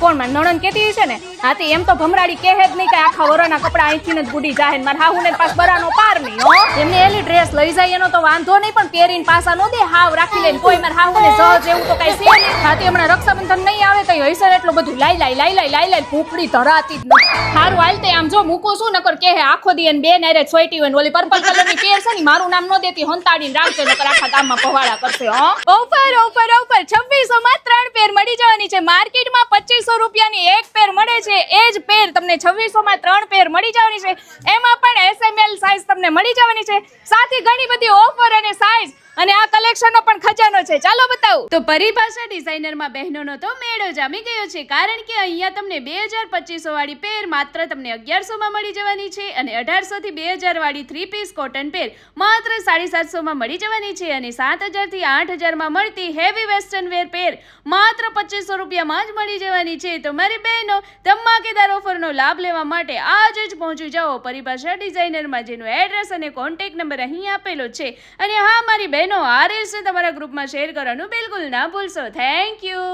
કોણ મારી નણંદ કેતી છે ને હાથી એમ તો ભમરાડી કહે જ નહીં કે આખા વરાના કપડા અહીંથી જ બુડી જાય મારા હાહુને પાસ બરાનો પાર નહીં હો એમને એલી ડ્રેસ લઈ જાય એનો તો વાંધો નહીં પણ પહેરીને પાસા નો દે હાવ રાખી લઈને કોઈ મારા હાહુને સહજ એવું તો કઈ છે નહીં હાથી હમણાં રક્ષાબંધન નહીં આવે તો હૈસર એટલું બધું લાઈ ફૂફડી ધરાતી જ નથી સારું હાલ તે આમ જો મૂકું છું નકર કે આખો દી એને બે નારે છોઈટી હોય ઓલી પર્પલ કલરની પેર છે ને મારું નામ નો દેતી હંતાડીને રાખજો નકર આખા ગામમાં પવાડા કરશે હો ઓફર 2600 માં 3 પેર મળી જવાની છે માર્કેટમાં 2500 રૂપિયાની એક પેર મળે છે એ જ પેર તમને 2600 માં 3 પેર મળી જવાની છે એમાં પણ SML સાઈઝ તમને મળી જવાની છે સાથે ઘણી બધી ઓફર અને સાઈઝ અને આ કલેક્શનનો પણ ખજાનો છે ચાલો બતાવું તો પરિભાષા ડિઝાઇનરમાં બહેનોનો તો મેળો જામી ગયો છે કારણ કે અહીંયા તમને 2200 વાળી પેર માત્ર તમને 1100 માં મળી જવાની છે અને 1800 થી 2000 વાળી 3 પીસ કોટન પેર માત્ર 750 માં મળી જવાની છે અને 7000 થી 8000 માં મળતી હેવી વેસ્ટર્ન વેર પેર માત્ર 2500 રૂપિયામાં જ મળી જવાની છે તો મારી બહેનો ધમાકેદાર ઓફરનો લાભ લેવા માટે આજે જ પહોંચી જાઓ પરિભાષા ડિઝાઇનરમાં જેનો એડ્રેસ અને કોન્ટેક્ટ નંબર અહીં આપેલો છે અને હા મારી બહેનો આ રીલ્સને તમારા ગ્રુપમાં શેર કરવાનું બિલકુલ ના ભૂલશો થેન્ક યુ